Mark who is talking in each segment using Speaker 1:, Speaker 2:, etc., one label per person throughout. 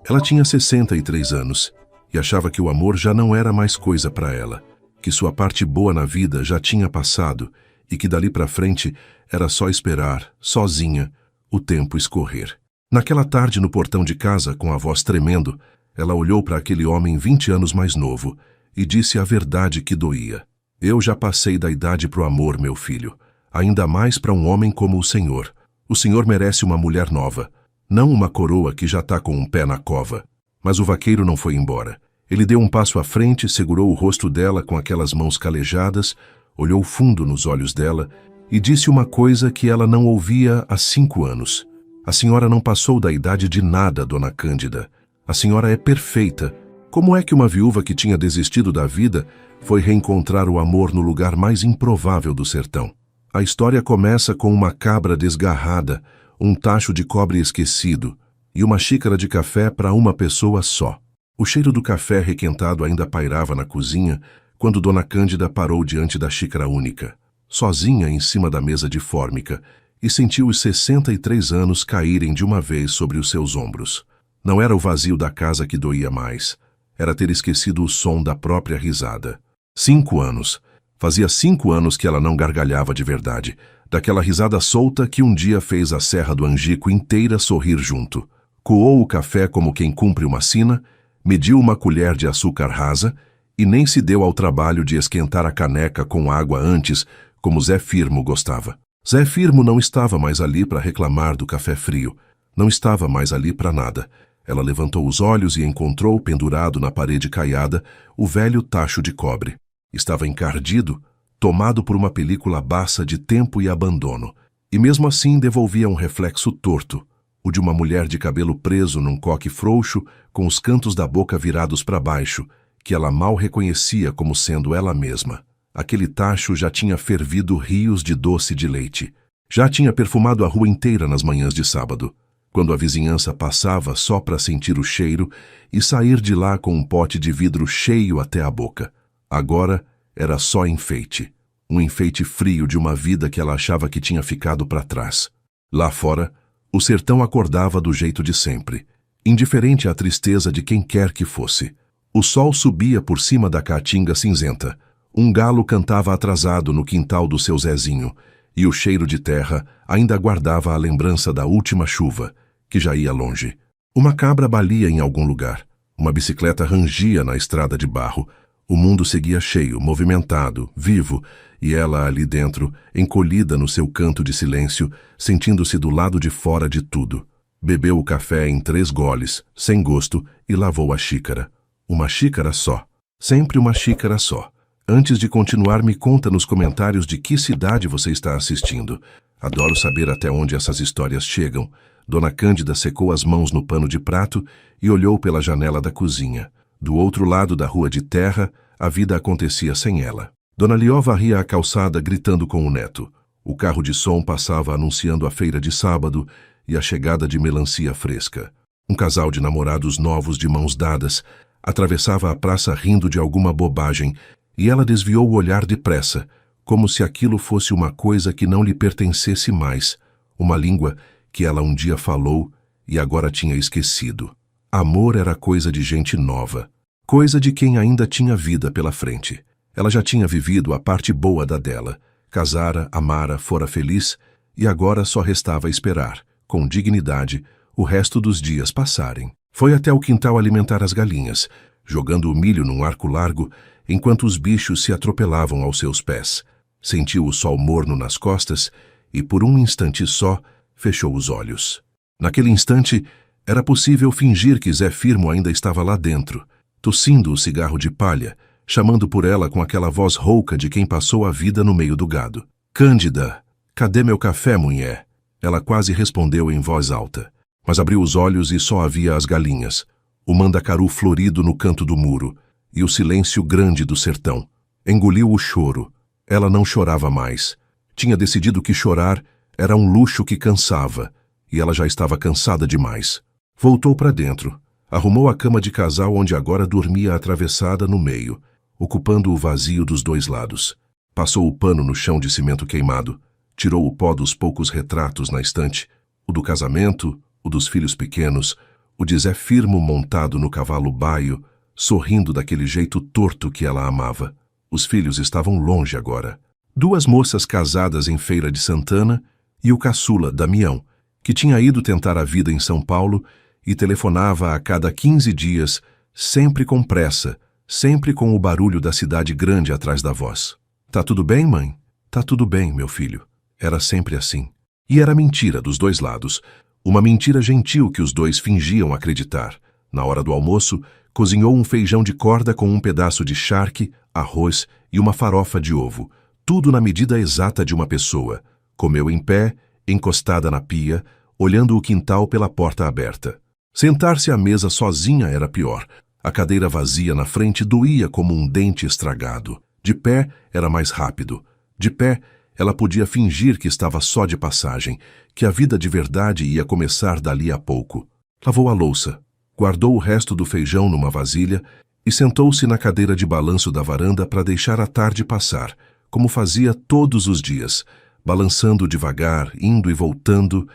Speaker 1: Ela tinha 63 anos e achava que o amor já não era mais coisa para ela, que sua parte boa na vida já tinha passado e que dali para frente era só esperar, sozinha, o tempo escorrer. Naquela tarde no portão de casa, com a voz tremendo, ela olhou para aquele homem 20 anos mais novo e disse a verdade que doía. Eu já passei da idade pro amor, meu filho, ainda mais para um homem como o senhor. O senhor merece uma mulher nova, não uma coroa que já tá com um pé na cova. Mas o vaqueiro não foi embora. Ele deu um passo à frente, segurou o rosto dela com aquelas mãos calejadas, olhou fundo nos olhos dela e disse uma coisa que ela não ouvia há 5 anos. A senhora não passou da idade de nada, dona Cândida. A senhora é perfeita. Como é que uma viúva que tinha desistido da vida foi reencontrar o amor no lugar mais improvável do sertão? A história começa com uma cabra desgarrada, um tacho de cobre esquecido e uma xícara de café para uma pessoa só. O cheiro do café requentado ainda pairava na cozinha quando Dona Cândida parou diante da xícara única, sozinha em cima da mesa de fórmica, e sentiu os 63 anos caírem de uma vez sobre os seus ombros. Não era o vazio da casa que doía mais, era ter esquecido o som da própria risada. 5 anos. Fazia 5 anos que ela não gargalhava de verdade, daquela risada solta que um dia fez a Serra do Angico inteira sorrir junto. Coou o café como quem cumpre uma sina, mediu uma colher de açúcar rasa e nem se deu ao trabalho de esquentar a caneca com água antes, como Zé Firmo gostava. Zé Firmo não estava mais ali para reclamar do café frio, não estava mais ali para nada. Ela levantou os olhos e encontrou, pendurado na parede caiada, o velho tacho de cobre. Estava encardido, tomado por uma película baça de tempo e abandono, e mesmo assim devolvia um reflexo torto, o de uma mulher de cabelo preso num coque frouxo, com os cantos da boca virados para baixo, que ela mal reconhecia como sendo ela mesma. Aquele tacho já tinha fervido rios de doce de leite. Já tinha perfumado a rua inteira nas manhãs de sábado, quando a vizinhança passava só para sentir o cheiro e sair de lá com um pote de vidro cheio até a boca. Agora era só enfeite. Um enfeite frio de uma vida que ela achava que tinha ficado para trás. Lá fora, o sertão acordava do jeito de sempre, indiferente à tristeza de quem quer que fosse. O sol subia por cima da caatinga cinzenta. Um galo cantava atrasado no quintal do seu Zezinho, e o cheiro de terra ainda guardava a lembrança da última chuva, que já ia longe. Uma cabra balia em algum lugar. Uma bicicleta rangia na estrada de barro. O mundo seguia cheio, movimentado, vivo, e ela ali dentro, encolhida no seu canto de silêncio, sentindo-se do lado de fora de tudo. Bebeu o café em 3 goles, sem gosto, e lavou a xícara. Uma xícara só. Sempre uma xícara só. Antes de continuar, me conta nos comentários de que cidade você está assistindo. Adoro saber até onde essas histórias chegam. Dona Cândida secou as mãos no pano de prato e olhou pela janela da cozinha. Do outro lado da rua de terra, a vida acontecia sem ela. Dona Lió varria a calçada gritando com o neto. O carro de som passava anunciando a feira de sábado e a chegada de melancia fresca. Um casal de namorados novos de mãos dadas atravessava a praça rindo de alguma bobagem e ela desviou o olhar depressa, como se aquilo fosse uma coisa que não lhe pertencesse mais, uma língua que ela um dia falou e agora tinha esquecido. Amor era coisa de gente nova, coisa de quem ainda tinha vida pela frente. Ela já tinha vivido a parte boa da dela, casara, amara, fora feliz, e agora só restava esperar, com dignidade, o resto dos dias passarem. Foi até o quintal alimentar as galinhas, jogando o milho num arco largo, enquanto os bichos se atropelavam aos seus pés. Sentiu o sol morno nas costas e, por um instante só, fechou os olhos. Naquele instante, era possível fingir que Zé Firmo ainda estava lá dentro, tossindo o cigarro de palha, chamando por ela com aquela voz rouca de quem passou a vida no meio do gado. Cândida, cadê meu café, mulher? Ela quase respondeu em voz alta, mas abriu os olhos e só havia as galinhas, o mandacaru florido no canto do muro e o silêncio grande do sertão. Engoliu o choro. Ela não chorava mais. Tinha decidido que chorar era um luxo que cansava, e ela já estava cansada demais. Voltou para dentro. Arrumou a cama de casal onde agora dormia atravessada no meio, ocupando o vazio dos 2 lados. Passou o pano no chão de cimento queimado, tirou o pó dos poucos retratos na estante, o do casamento, o dos filhos pequenos, o de Zé Firmo montado no cavalo baio, sorrindo daquele jeito torto que ela amava. Os filhos estavam longe agora. 2 moças casadas em Feira de Santana e o caçula, Damião, que tinha ido tentar a vida em São Paulo e telefonava a cada 15 dias, sempre com pressa, sempre com o barulho da cidade grande atrás da voz. Tá tudo bem, mãe? Tá tudo bem, meu filho. Era sempre assim. E era mentira dos 2 lados. Uma mentira gentil que os 2 fingiam acreditar. Na hora do almoço, cozinhou um feijão de corda com um pedaço de charque, arroz e uma farofa de ovo. Tudo na medida exata de uma pessoa. Comeu em pé, encostada na pia, olhando o quintal pela porta aberta. Sentar-se à mesa sozinha era pior. A cadeira vazia na frente doía como um dente estragado. De pé era mais rápido. De pé, ela podia fingir que estava só de passagem, que a vida de verdade ia começar dali a pouco. Lavou a louça, guardou o resto do feijão numa vasilha e sentou-se na cadeira de balanço da varanda para deixar a tarde passar, como fazia todos os dias, balançando devagar, indo e voltando,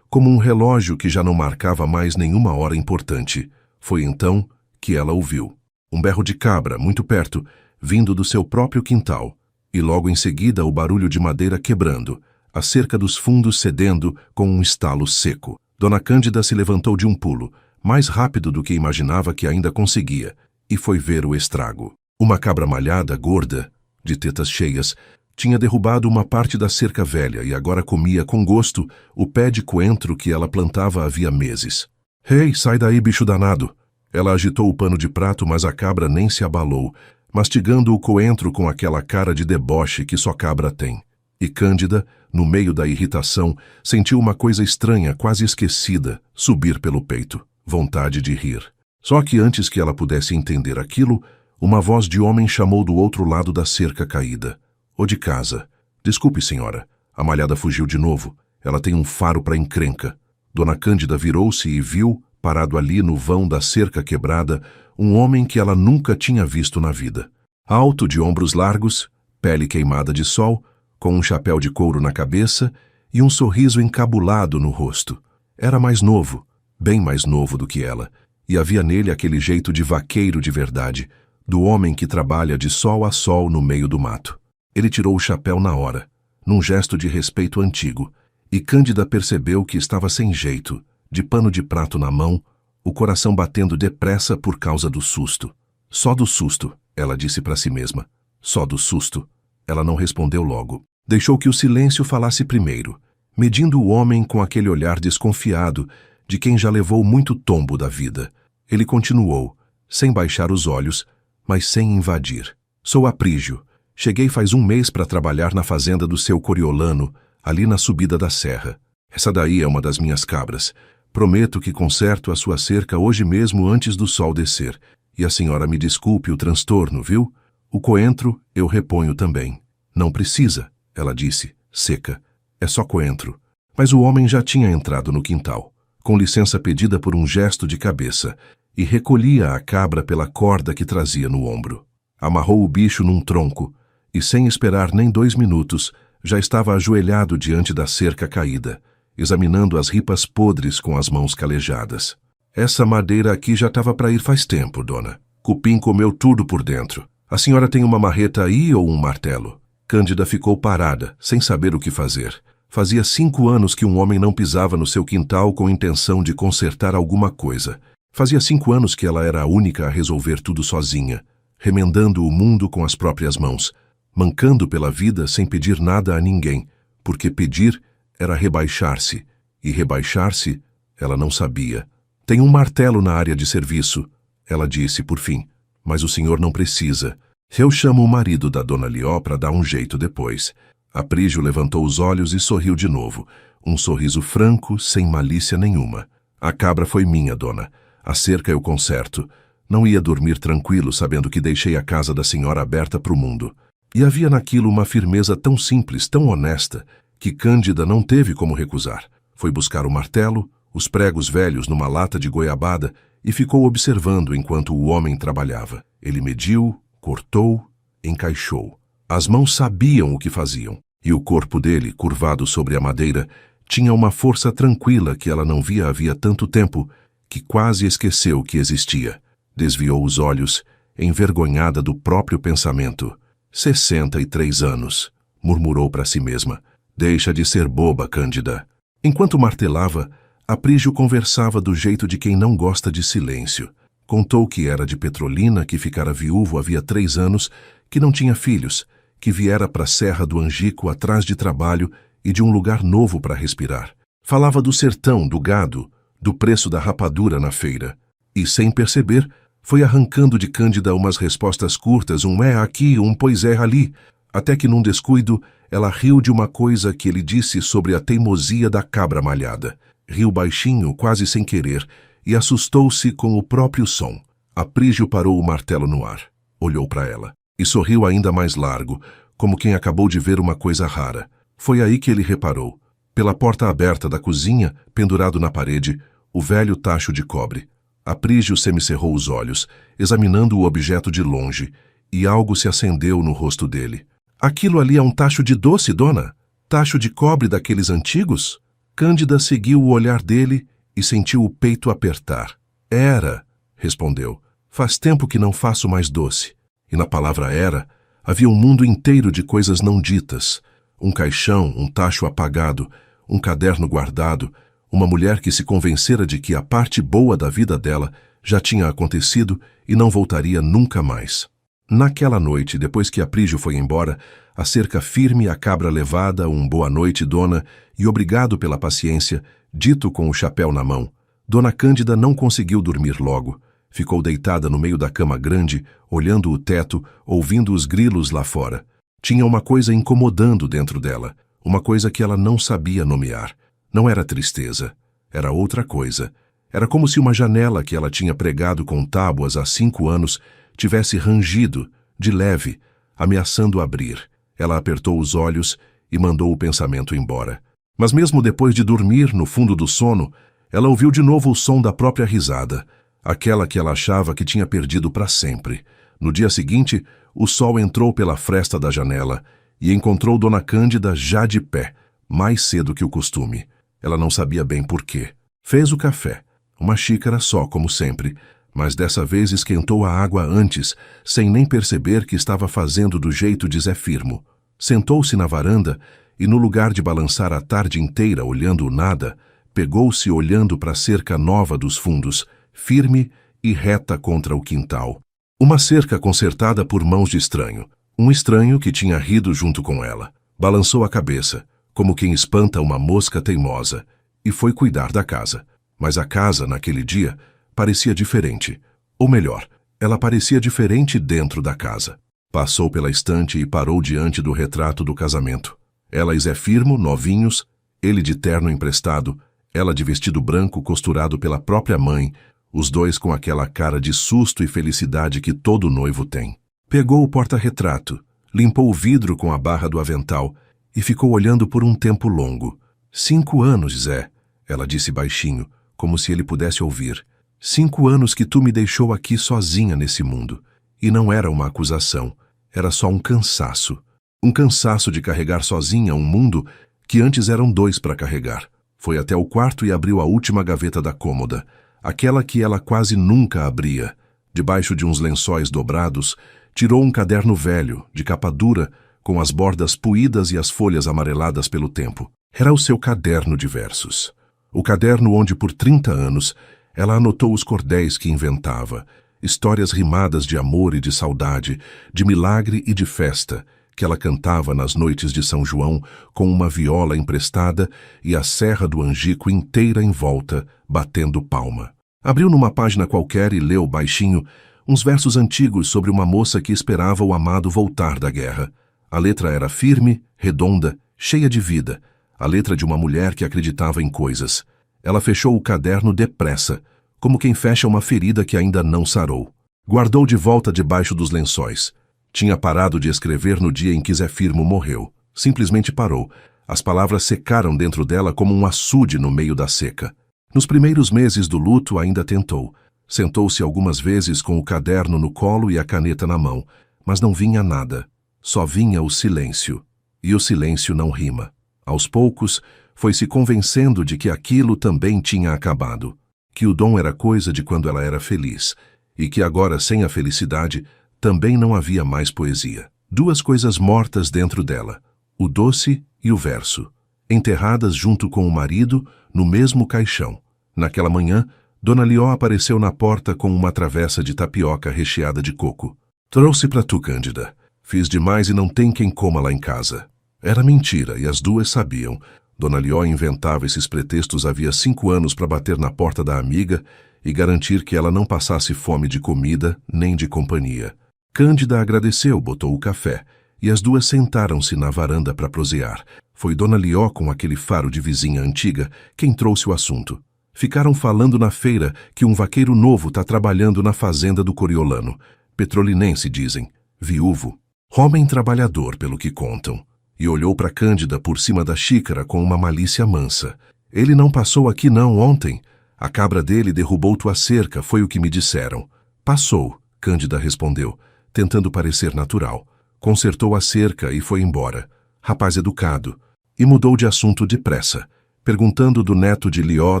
Speaker 1: como um relógio que já não marcava mais nenhuma hora importante. Foi então que ela ouviu um berro de cabra, muito perto, vindo do seu próprio quintal, e logo em seguida o barulho de madeira quebrando, a cerca dos fundos cedendo com um estalo seco. Dona Cândida se levantou de um pulo, mais rápido do que imaginava que ainda conseguia, e foi ver o estrago. Uma cabra malhada, gorda, de tetas cheias, tinha derrubado uma parte da cerca velha e agora comia com gosto o pé de coentro que ela plantava havia meses. Ei, sai daí, bicho danado! Ela agitou o pano de prato, mas a cabra nem se abalou, mastigando o coentro com aquela cara de deboche que só cabra tem. E Cândida, no meio da irritação, sentiu uma coisa estranha, quase esquecida, subir pelo peito. Vontade de rir. Só que antes que ela pudesse entender aquilo, uma voz de homem chamou do outro lado da cerca caída. "Ô de casa. Desculpe, senhora." A malhada fugiu de novo. Ela tem um faro para encrenca. Dona Cândida virou-se e viu, parado ali no vão da cerca quebrada, um homem que ela nunca tinha visto na vida. Alto, de ombros largos, pele queimada de sol, com um chapéu de couro na cabeça e um sorriso encabulado no rosto. Era mais novo, bem mais novo do que ela, e havia nele aquele jeito de vaqueiro de verdade, do homem que trabalha de sol a sol no meio do mato. Ele tirou o chapéu na hora, num gesto de respeito antigo, e Cândida percebeu que estava sem jeito, de pano de prato na mão, o coração batendo depressa por causa do susto. Só do susto, ela disse para si mesma. Só do susto. Ela não respondeu logo. Deixou que o silêncio falasse primeiro, medindo o homem com aquele olhar desconfiado de quem já levou muito tombo da vida. Ele continuou, sem baixar os olhos, mas sem invadir. "Sou Aprígio. Cheguei faz 1 mês para trabalhar na fazenda do seu Coriolano, ali na subida da serra. Essa daí é uma das minhas cabras. Prometo que conserto a sua cerca hoje mesmo antes do sol descer. E a senhora me desculpe o transtorno, viu? O coentro eu reponho também." "Não precisa," ela disse, seca. "É só coentro." Mas o homem já tinha entrado no quintal, com licença pedida por um gesto de cabeça, e recolhia a cabra pela corda que trazia no ombro. Amarrou o bicho num tronco, e sem esperar nem 2 minutos, já estava ajoelhado diante da cerca caída, examinando as ripas podres com as mãos calejadas. "Essa madeira aqui já estava para ir faz tempo, dona. Cupim comeu tudo por dentro. A senhora tem uma marreta aí ou um martelo?" Cândida ficou parada, sem saber o que fazer. Fazia 5 anos que um homem não pisava no seu quintal com intenção de consertar alguma coisa. Fazia 5 anos que ela era a única a resolver tudo sozinha, remendando o mundo com as próprias mãos, mancando pela vida sem pedir nada a ninguém, porque pedir era rebaixar-se, e rebaixar-se ela não sabia. "Tem um martelo na área de serviço," ela disse por fim, "mas o senhor não precisa. Eu chamo o marido da dona Lió para dar um jeito depois." Aprígio levantou os olhos e sorriu de novo, um sorriso franco, sem malícia nenhuma. "A cabra foi minha, dona. A cerca eu conserto. Não ia dormir tranquilo sabendo que deixei a casa da senhora aberta para o mundo." E havia naquilo uma firmeza tão simples, tão honesta, que Cândida não teve como recusar. Foi buscar o martelo, os pregos velhos numa lata de goiabada e ficou observando enquanto o homem trabalhava. Ele mediu, cortou, encaixou. As mãos sabiam o que faziam, e o corpo dele, curvado sobre a madeira, Tinha uma força tranquila que ela não via havia tanto tempo que quase esqueceu que existia. Desviou os olhos, envergonhada do próprio pensamento. 63 anos, murmurou para si mesma. Deixa de ser boba, Cândida. Enquanto martelava, Aprígio conversava do jeito de quem não gosta de silêncio. Contou que era de Petrolina, que ficara viúvo havia 3 anos, que não tinha filhos, que viera para a Serra do Angico atrás de trabalho e de um lugar novo para respirar. Falava do sertão, do gado, do preço da rapadura na feira. E, sem perceber, foi arrancando de Cândida umas respostas curtas, um é aqui, um pois é ali, até que num descuido ela riu de uma coisa que ele disse sobre a teimosia da cabra malhada. Riu baixinho, quase sem querer, e assustou-se com o próprio som. Aprígio parou o martelo no ar, olhou para ela, e sorriu ainda mais largo, como quem acabou de ver uma coisa rara. Foi aí que ele reparou, pela porta aberta da cozinha, pendurado na parede, o velho tacho de cobre. Aprígio semicerrou os olhos, examinando o objeto de longe, e algo se acendeu no rosto dele. Aquilo ali é um tacho de doce, dona? Tacho de cobre daqueles antigos? Cândida seguiu o olhar dele e sentiu o peito apertar. Era, respondeu. Faz tempo que não faço mais doce. E na palavra era, havia um mundo inteiro de coisas não ditas. Um caixão, um tacho apagado, um caderno guardado, uma mulher que se convencera de que a parte boa da vida dela já tinha acontecido e não voltaria nunca mais. Naquela noite, depois que Aprígio foi embora, a cerca firme, a cabra levada, um boa noite, dona, e obrigado pela paciência, dito com o chapéu na mão, Dona Cândida não conseguiu dormir logo. Ficou deitada no meio da cama grande, olhando o teto, ouvindo os grilos lá fora. Tinha uma coisa incomodando dentro dela, uma coisa que ela não sabia nomear. Não era tristeza, era outra coisa. Era como se uma janela que ela tinha pregado com tábuas há 5 anos tivesse rangido, de leve, ameaçando abrir. Ela apertou os olhos e mandou o pensamento embora. Mas mesmo depois de dormir, no fundo do sono, ela ouviu de novo o som da própria risada, aquela que ela achava que tinha perdido para sempre. No dia seguinte, o sol entrou pela fresta da janela e encontrou Dona Cândida já de pé, mais cedo que o costume. Ela não sabia bem por quê. Fez o café, uma xícara só, como sempre, mas dessa vez esquentou a água antes, sem nem perceber que estava fazendo do jeito de Zé Firmo. Sentou-se na varanda e, no lugar de balançar a tarde inteira olhando o nada, pegou-se olhando para a cerca nova dos fundos, firme e reta contra o quintal. Uma cerca consertada por mãos de estranho. Um estranho que tinha rido junto com ela. Balançou a cabeça, como quem espanta uma mosca teimosa, e foi cuidar da casa. Mas a casa, naquele dia, parecia diferente. Ou melhor, ela parecia diferente dentro da casa. Passou pela estante e parou diante do retrato do casamento. Ela e Zé Firmo, novinhos, ele de terno emprestado, ela de vestido branco costurado pela própria mãe, os dois com aquela cara de susto e felicidade que todo noivo tem. Pegou o porta-retrato, limpou o vidro com a barra do avental e ficou olhando por um tempo longo. 5 anos, Zé, ela disse baixinho, como se ele pudesse ouvir. 5 anos que tu me deixou aqui sozinha nesse mundo. E não era uma acusação, era só um cansaço. Um cansaço de carregar sozinha um mundo que antes eram 2 para carregar. Foi até o quarto e abriu a última gaveta da cômoda, aquela que ela quase nunca abria. Debaixo de uns lençóis dobrados, tirou um caderno velho, de capa dura, com as bordas puídas e as folhas amareladas pelo tempo. Era o seu caderno de versos. O caderno onde, por 30 anos, ela anotou os cordéis que inventava, histórias rimadas de amor e de saudade, de milagre e de festa, que ela cantava nas noites de São João com uma viola emprestada e a Serra do Angico inteira em volta, batendo palma. Abriu numa página qualquer e leu baixinho uns versos antigos sobre uma moça que esperava o amado voltar da guerra. A letra era firme, redonda, cheia de vida, a letra de uma mulher que acreditava em coisas. Ela fechou o caderno depressa, como quem fecha uma ferida que ainda não sarou. Guardou de volta debaixo dos lençóis. Tinha parado de escrever no dia em que Zé Firmo morreu. Simplesmente parou. As palavras secaram dentro dela como um açude no meio da seca. Nos primeiros meses do luto ainda tentou. Sentou-se algumas vezes com o caderno no colo e a caneta na mão, mas não vinha nada. Só vinha o silêncio. E o silêncio não rima. Aos poucos, Foi se convencendo de que aquilo também tinha acabado, que o dom era coisa de quando ela era feliz, e que agora, sem a felicidade, também não havia mais poesia. Duas coisas mortas dentro dela, o doce e o verso, enterradas junto com o marido no mesmo caixão. Naquela manhã, Dona Lió apareceu na porta com uma travessa de tapioca recheada de coco. Trouxe pra tu, Cândida. Fiz demais e não tem quem coma lá em casa. Era mentira, e as duas sabiam. Dona Lió inventava esses pretextos havia 5 anos para bater na porta da amiga e garantir que ela não passasse fome de comida nem de companhia. Cândida agradeceu, botou o café, e as duas sentaram-se na varanda para prosear. Foi Dona Lió, com aquele faro de vizinha antiga, quem trouxe o assunto. Ficaram falando na feira que um vaqueiro novo está trabalhando na fazenda do Coriolano. Petrolinense, dizem. Viúvo. Homem trabalhador, pelo que contam. E olhou para Cândida por cima da xícara com uma malícia mansa. Ele não passou aqui não ontem. A cabra dele derrubou tua cerca, foi o que me disseram. Passou, Cândida respondeu, tentando parecer natural. Consertou a cerca e foi embora. Rapaz educado. E mudou de assunto depressa, perguntando do neto de Lió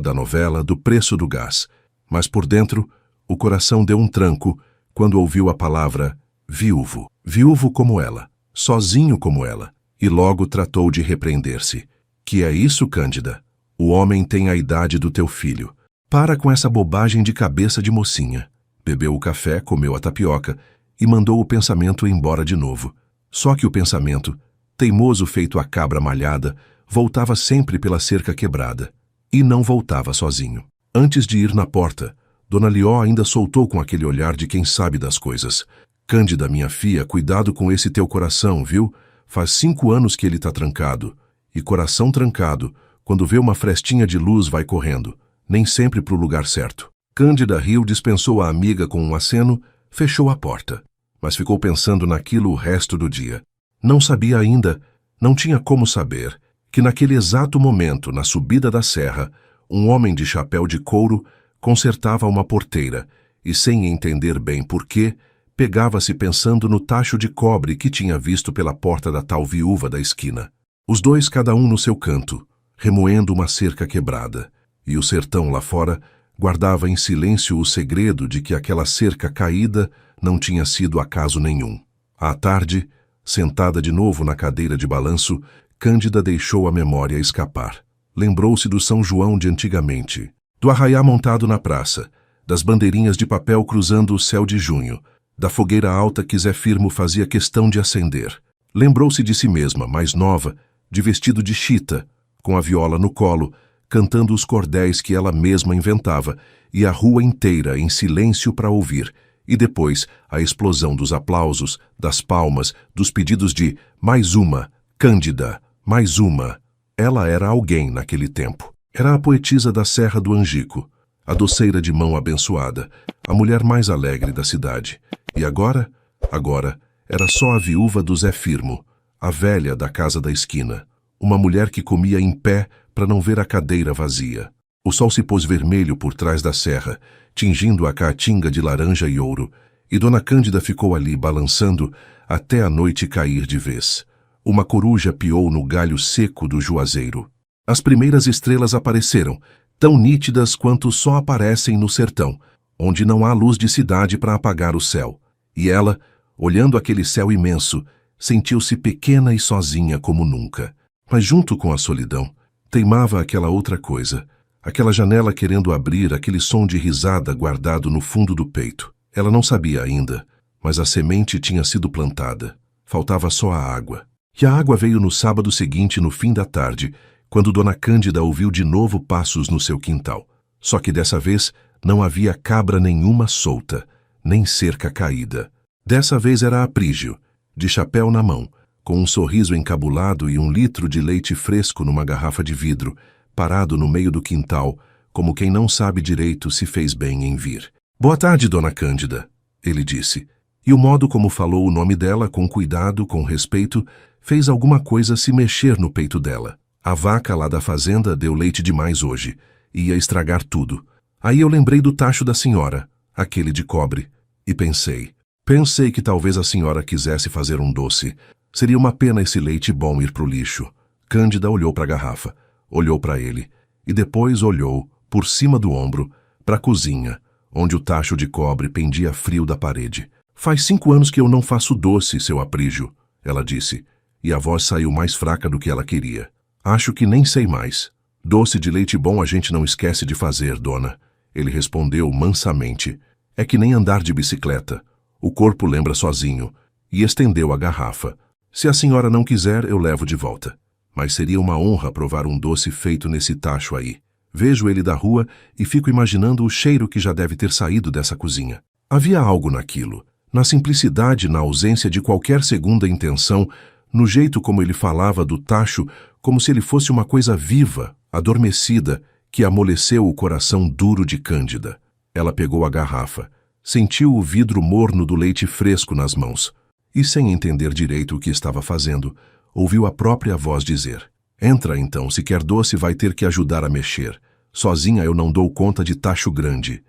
Speaker 1: da novela do preço do gás. Mas por dentro, o coração deu um tranco quando ouviu a palavra viúvo. Viúvo como ela, sozinho como ela. E logo tratou de repreender-se. Que é isso, Cândida? O homem tem a idade do teu filho. Para com essa bobagem de cabeça de mocinha. Bebeu o café, comeu a tapioca e mandou o pensamento embora de novo. Só que o pensamento, teimoso feito a cabra malhada, voltava sempre pela cerca quebrada. E não voltava sozinho. Antes de ir na porta, Dona Lió ainda soltou com aquele olhar de quem sabe das coisas. Cândida, minha filha, cuidado com esse teu coração, viu? Faz 5 anos que ele tá trancado. E coração trancado, quando vê uma frestinha de luz, vai correndo. Nem sempre pro lugar certo. Cândida riu, dispensou a amiga com um aceno, fechou a porta. Mas ficou pensando naquilo o resto do dia. Não sabia ainda, não tinha como saber, que naquele exato momento, na subida da serra, um homem de chapéu de couro consertava uma porteira e, sem entender bem por quê, pegava-se pensando no tacho de cobre que tinha visto pela porta da tal viúva da esquina. Os dois cada um no seu canto, remoendo uma cerca quebrada, e o sertão lá fora guardava em silêncio o segredo de que aquela cerca caída não tinha sido acaso nenhum. À tarde, sentada de novo na cadeira de balanço, Cândida deixou a memória escapar. Lembrou-se do São João de antigamente, do arraiá montado na praça, das bandeirinhas de papel cruzando o céu de junho, da fogueira alta que Zé Firmo fazia questão de acender. Lembrou-se de si mesma, mais nova, de vestido de chita, com a viola no colo, cantando os cordéis que ela mesma inventava, e a rua inteira em silêncio para ouvir, e depois a explosão dos aplausos, das palmas, dos pedidos de mais uma, Cândida, mais uma. Ela era alguém naquele tempo. Era a poetisa da Serra do Angico, a doceira de mão abençoada, a mulher mais alegre da cidade. E agora? Agora era só a viúva do Zé Firmo, a velha da casa da esquina, uma mulher que comia em pé para não ver a cadeira vazia. O sol se pôs vermelho por trás da serra, tingindo a caatinga de laranja e ouro, e Dona Cândida ficou ali balançando até a noite cair de vez. Uma coruja piou no galho seco do juazeiro. As primeiras estrelas apareceram, tão nítidas quanto só aparecem no sertão, onde não há luz de cidade para apagar o céu. E ela, olhando aquele céu imenso, sentiu-se pequena e sozinha como nunca. Mas junto com a solidão, teimava aquela outra coisa, aquela janela querendo abrir, aquele som de risada guardado no fundo do peito. Ela não sabia ainda, mas a semente tinha sido plantada. Faltava só a água. E a água veio no sábado seguinte, no fim da tarde, quando Dona Cândida ouviu de novo passos no seu quintal. Só que dessa vez não havia cabra nenhuma solta, nem cerca caída. Dessa vez era Aprígio, de chapéu na mão, com um sorriso encabulado e 1 litro de leite fresco numa garrafa de vidro, parado no meio do quintal, como quem não sabe direito se fez bem em vir. «Boa tarde, Dona Cândida», ele disse, e o modo como falou o nome dela, com cuidado, com respeito, fez alguma coisa se mexer no peito dela. A vaca lá da fazenda deu leite demais hoje, ia estragar tudo. Aí eu lembrei do tacho da senhora, aquele de cobre, e pensei que talvez a senhora quisesse fazer um doce. Seria uma pena esse leite bom ir pro lixo. Cândida olhou para a garrafa. olhou para ele, e depois olhou, por cima do ombro, para a cozinha, onde o tacho de cobre pendia frio da parede. Faz 5 anos que eu não faço doce, seu Aprígio, ela disse, e a voz saiu mais fraca do que ela queria. Acho que nem sei mais. Doce de leite bom a gente não esquece de fazer, dona. Ele respondeu mansamente. É que nem andar de bicicleta. O corpo lembra sozinho. E estendeu a garrafa. Se a senhora não quiser, eu levo de volta. Mas seria uma honra provar um doce feito nesse tacho aí. Vejo ele da rua e fico imaginando o cheiro que já deve ter saído dessa cozinha. Havia algo naquilo. Na simplicidade, na ausência de qualquer segunda intenção, no jeito como ele falava do tacho, como se ele fosse uma coisa viva, adormecida, que amoleceu o coração duro de Cândida. Ela pegou a garrafa, sentiu o vidro morno do leite fresco nas mãos, e sem entender direito o que estava fazendo, ouviu a própria voz dizer: Entra então, se quer doce vai ter que ajudar a mexer. Sozinha eu não dou conta de tacho grande.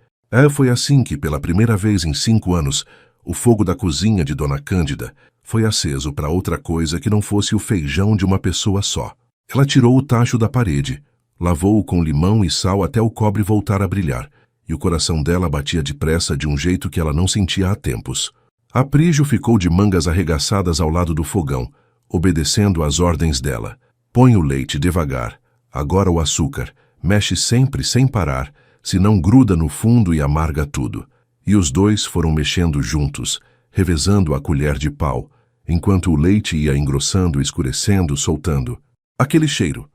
Speaker 1: Foi assim que, pela primeira vez em 5 anos, o fogo da cozinha de Dona Cândida foi aceso para outra coisa que não fosse o feijão de uma pessoa só. Ela tirou o tacho da parede, lavou-o com limão e sal até o cobre voltar a brilhar, e o coração dela batia depressa de um jeito que ela não sentia há tempos. Aprígio ficou de mangas arregaçadas ao lado do fogão, obedecendo às ordens dela. Põe o leite devagar, agora o açúcar, mexe sempre sem parar, senão gruda no fundo e amarga tudo. E os dois foram mexendo juntos, revezando a colher de pau, enquanto o leite ia engrossando, escurecendo, soltando. Aquele cheiro,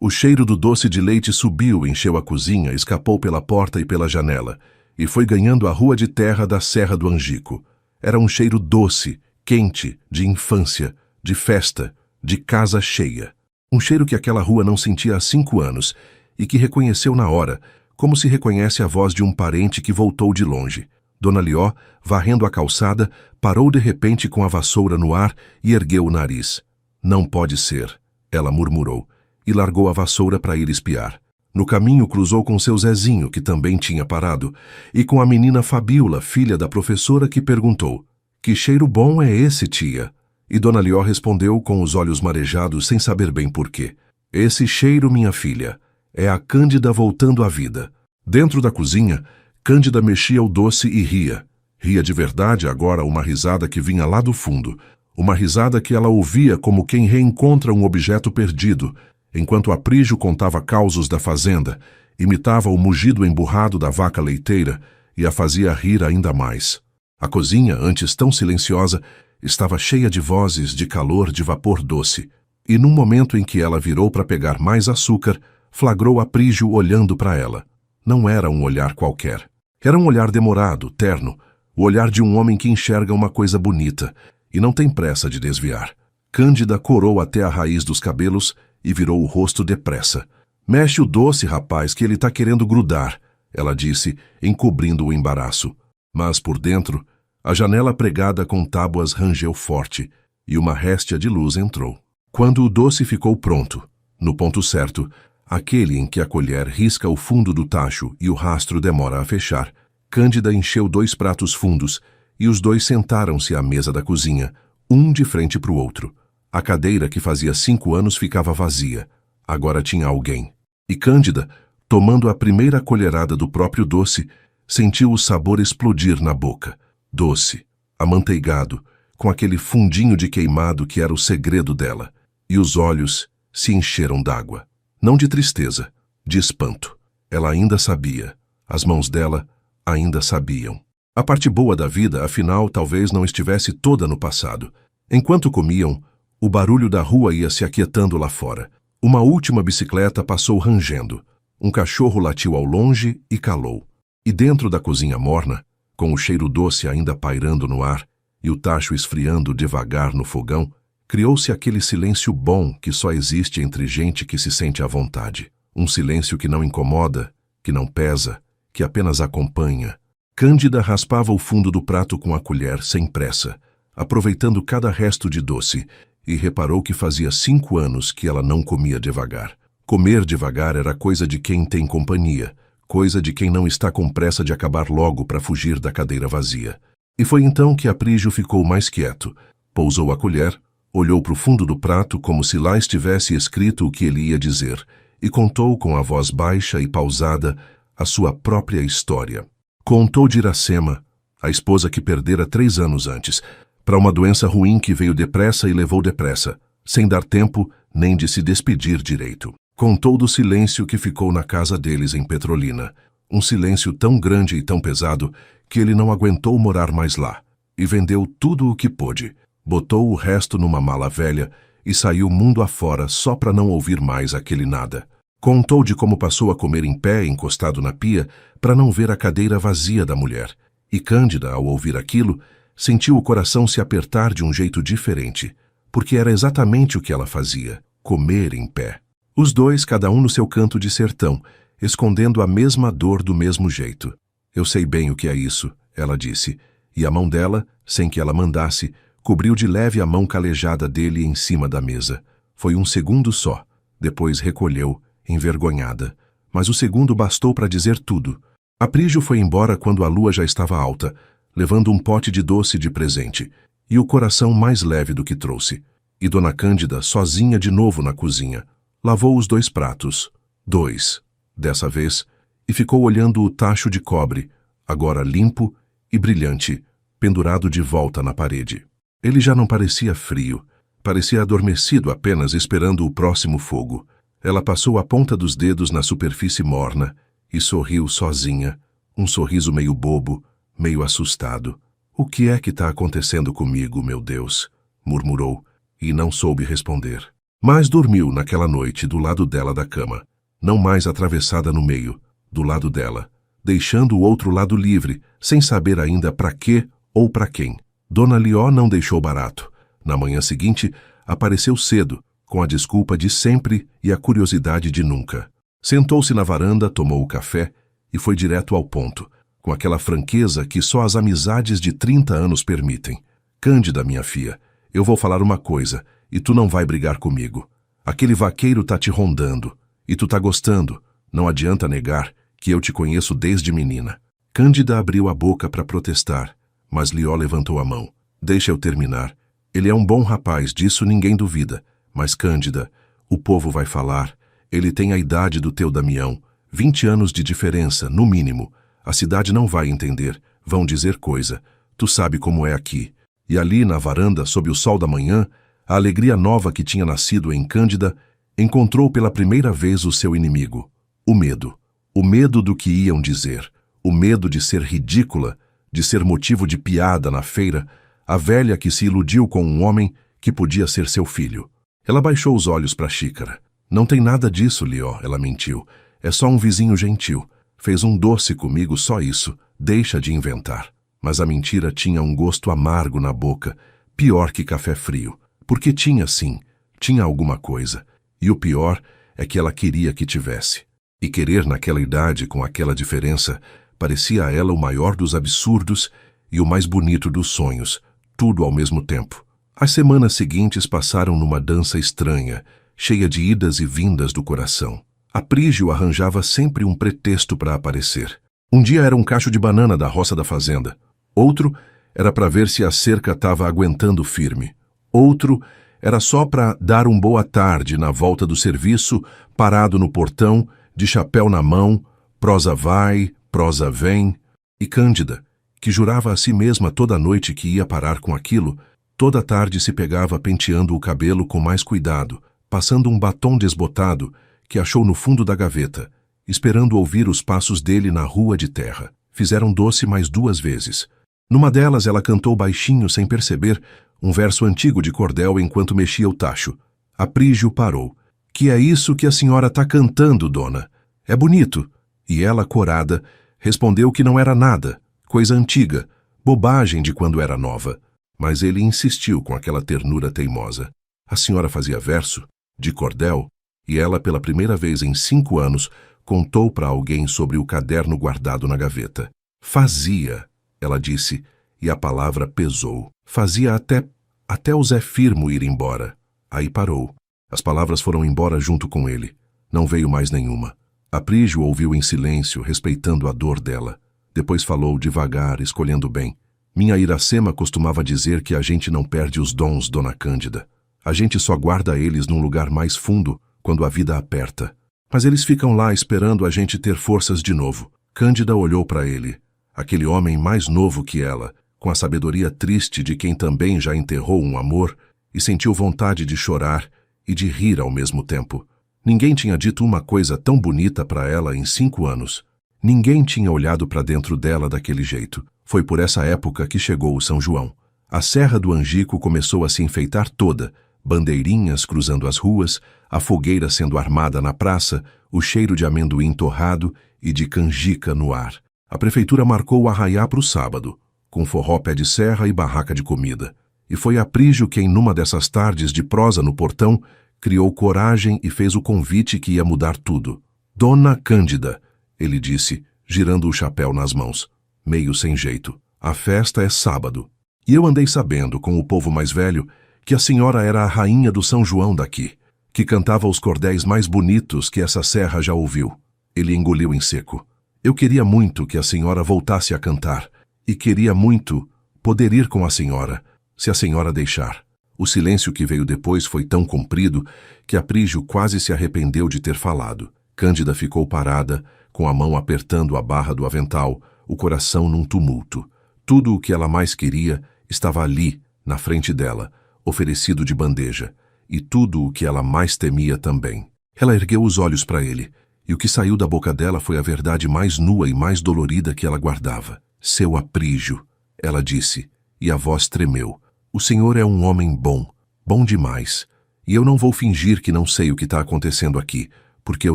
Speaker 1: o cheiro do doce de leite subiu, encheu a cozinha, escapou pela porta e pela janela, e foi ganhando a rua de terra da Serra do Angico. Era um cheiro doce, quente, de infância, de festa, de casa cheia. Um cheiro que aquela rua não sentia há 5 anos, e que reconheceu na hora, como se reconhece a voz de um parente que voltou de longe. Dona Lió, varrendo a calçada, parou de repente com a vassoura no ar e ergueu o nariz. Não pode ser, ela murmurou, e largou a vassoura para ir espiar. No caminho cruzou com seu Zezinho, que também tinha parado, e com a menina Fabiola, filha da professora, que perguntou: Que cheiro bom é esse, tia? E Dona Lió respondeu com os olhos marejados sem saber bem porquê. Esse cheiro, minha filha, é a Cândida voltando à vida. Dentro da cozinha, Cândida mexia o doce e ria. Ria de verdade agora, uma risada que vinha lá do fundo. Uma risada que ela ouvia como quem reencontra um objeto perdido, enquanto Aprígio contava causos da fazenda, imitava o mugido emburrado da vaca leiteira e a fazia rir ainda mais. A cozinha, antes tão silenciosa, estava cheia de vozes, de calor, de vapor doce. E num momento em que ela virou para pegar mais açúcar, flagrou Aprígio olhando para ela. Não era um olhar qualquer. Era um olhar demorado, terno, o olhar de um homem que enxerga uma coisa bonita e não tem pressa de desviar. Cândida corou até a raiz dos cabelos e virou o rosto depressa. Mexe o doce, rapaz, que ele tá querendo grudar, ela disse, encobrindo o embaraço. Mas por dentro, a janela pregada com tábuas rangeu forte e uma réstia de luz entrou. Quando o doce ficou pronto, no ponto certo, aquele em que a colher risca o fundo do tacho e o rastro demora a fechar, Cândida encheu 2 pratos fundos e os dois sentaram-se à mesa da cozinha, um de frente para o outro. A cadeira que fazia 5 anos ficava vazia. Agora tinha alguém. E Cândida, tomando a primeira colherada do próprio doce, sentiu o sabor explodir na boca. Doce, amanteigado, com aquele fundinho de queimado que era o segredo dela. E os olhos se encheram d'água. Não de tristeza, de espanto. Ela ainda sabia. As mãos dela ainda sabiam. A parte boa da vida, afinal, talvez não estivesse toda no passado. Enquanto comiam, o barulho da rua ia se aquietando lá fora. Uma última bicicleta passou rangendo. Um cachorro latiu ao longe e calou. E dentro da cozinha morna, com o cheiro doce ainda pairando no ar e o tacho esfriando devagar no fogão, criou-se aquele silêncio bom que só existe entre gente que se sente à vontade. Um silêncio que não incomoda, que não pesa, que apenas acompanha. Cândida raspava o fundo do prato com a colher sem pressa, aproveitando cada resto de doce, e reparou que fazia 5 anos que ela não comia devagar. Comer devagar era coisa de quem tem companhia, coisa de quem não está com pressa de acabar logo para fugir da cadeira vazia. E foi então que Aprígio ficou mais quieto, pousou a colher, Olhou para o fundo do prato como se lá estivesse escrito o que ele ia dizer, e contou com a voz baixa e pausada a sua própria história. Contou de Iracema, a esposa que perdera 3 anos antes, para uma doença ruim que veio depressa e levou depressa, sem dar tempo nem de se despedir direito. Contou do silêncio que ficou na casa deles em Petrolina, um silêncio tão grande e tão pesado que ele não aguentou morar mais lá, e vendeu tudo o que pôde, botou o resto numa mala velha e saiu mundo afora só para não ouvir mais aquele nada. Contou de como passou a comer em pé, encostado na pia, para não ver a cadeira vazia da mulher. E Cândida, ao ouvir aquilo, sentiu o coração se apertar de um jeito diferente, porque era exatamente o que ela fazia, comer em pé. Os dois, cada um no seu canto de sertão, escondendo a mesma dor do mesmo jeito. Eu sei bem o que é isso, ela disse, e a mão dela, sem que ela mandasse, cobriu de leve a mão calejada dele em cima da mesa. Foi um segundo só, depois recolheu, envergonhada. Mas o segundo bastou para dizer tudo. Aprígio foi embora quando a lua já estava alta, levando um pote de doce de presente, e o coração mais leve do que trouxe. E Dona Cândida, sozinha de novo na cozinha, lavou os 2 pratos, 2, dessa vez, e ficou olhando o tacho de cobre, agora limpo e brilhante, pendurado de volta na parede. Ele já não parecia frio, parecia adormecido apenas esperando o próximo fogo. Ela passou a ponta dos dedos na superfície morna e sorriu sozinha, um sorriso meio bobo, meio assustado. O que é que está acontecendo comigo, meu Deus? Murmurou, e não soube responder. Mas dormiu naquela noite do lado dela da cama, não mais atravessada no meio, do lado dela, deixando o outro lado livre, sem saber ainda para quê ou para quem. Dona Lió não deixou barato. Na manhã seguinte, apareceu cedo, com a desculpa de sempre e a curiosidade de nunca. Sentou-se na varanda, tomou o café e foi direto ao ponto, com aquela franqueza que só as amizades de 30 anos permitem. Cândida, minha filha, eu vou falar uma coisa, e tu não vai brigar comigo. Aquele vaqueiro tá te rondando, e tu tá gostando. Não adianta negar que eu te conheço desde menina. Cândida abriu a boca para protestar, mas Lió levantou a mão. Deixa eu terminar. Ele é um bom rapaz, disso ninguém duvida. Mas Cândida, o povo vai falar. Ele tem a idade do teu Damião, 20 anos de diferença, no mínimo. A cidade não vai entender, vão dizer coisa. Tu sabe como é aqui. E ali, na varanda, sob o sol da manhã, a alegria nova que tinha nascido em Cândida encontrou pela primeira vez o seu inimigo, o medo. O medo do que iam dizer, o medo de ser ridícula, de ser motivo de piada na feira, a velha que se iludiu com um homem que podia ser seu filho. Ela baixou os olhos para a xícara. Não tem nada disso, Lió, ela mentiu. É só um vizinho gentil. Fez um doce comigo, só isso. Deixa de inventar. Mas a mentira tinha um gosto amargo na boca, pior que café frio. Porque tinha, sim, tinha alguma coisa. E o pior é que ela queria que tivesse. E querer naquela idade, com aquela diferença, parecia a ela o maior dos absurdos e o mais bonito dos sonhos, tudo ao mesmo tempo. As semanas seguintes passaram numa dança estranha, cheia de idas e vindas do coração. Aprígio arranjava sempre um pretexto para aparecer. Um dia era um cacho de banana da roça da fazenda. Outro era para ver se a cerca estava aguentando firme. Outro era só para dar um boa tarde na volta do serviço, parado no portão, de chapéu na mão, prosa vai, prosa vem. E Cândida, que jurava a si mesma toda noite que ia parar com aquilo, toda tarde se pegava penteando o cabelo com mais cuidado, passando um batom desbotado que achou no fundo da gaveta, esperando ouvir os passos dele na rua de terra. Fizeram doce mais 2 vezes. Numa delas ela cantou baixinho, sem perceber, um verso antigo de cordel enquanto mexia o tacho. Aprígio parou. Que é isso que a senhora tá cantando, dona? É bonito. E ela, corada, respondeu que não era nada, coisa antiga, bobagem de quando era nova. Mas ele insistiu com aquela ternura teimosa. A senhora fazia verso, de cordel, e ela, pela primeira vez em 5 anos, contou para alguém sobre o caderno guardado na gaveta. Fazia, ela disse, e a palavra pesou. Fazia até o Zé Firmo ir embora. Aí parou. As palavras foram embora junto com ele. Não veio mais nenhuma. Aprígio ouviu em silêncio, respeitando a dor dela. Depois falou devagar, escolhendo bem. Minha Iracema costumava dizer que a gente não perde os dons, dona Cândida. A gente só guarda eles num lugar mais fundo quando a vida aperta. Mas eles ficam lá esperando a gente ter forças de novo. Cândida olhou para ele, aquele homem mais novo que ela, com a sabedoria triste de quem também já enterrou um amor, e sentiu vontade de chorar e de rir ao mesmo tempo. Ninguém tinha dito uma coisa tão bonita para ela em 5 anos. Ninguém tinha olhado para dentro dela daquele jeito. Foi por essa época que chegou o São João. A Serra do Angico começou a se enfeitar toda, bandeirinhas cruzando as ruas, a fogueira sendo armada na praça, o cheiro de amendoim torrado e de canjica no ar. A prefeitura marcou o arraiá para o sábado, com forró pé de serra e barraca de comida. E foi Aprígio quem, numa dessas tardes de prosa no portão, criou coragem e fez o convite que ia mudar tudo. Dona Cândida, ele disse, girando o chapéu nas mãos, meio sem jeito. A festa é sábado. E eu andei sabendo, com o povo mais velho, que a senhora era a rainha do São João daqui, que cantava os cordéis mais bonitos que essa serra já ouviu. Ele engoliu em seco. Eu queria muito que a senhora voltasse a cantar, e queria muito poder ir com a senhora, se a senhora deixar. O silêncio que veio depois foi tão comprido que Aprígio quase se arrependeu de ter falado. Cândida ficou parada, com a mão apertando a barra do avental, o coração num tumulto. Tudo o que ela mais queria estava ali, na frente dela, oferecido de bandeja, e tudo o que ela mais temia também. Ela ergueu os olhos para ele, e o que saiu da boca dela foi a verdade mais nua e mais dolorida que ela guardava. Seu Aprígio, ela disse, e a voz tremeu. O senhor é um homem bom, bom demais, e eu não vou fingir que não sei o que está acontecendo aqui, porque eu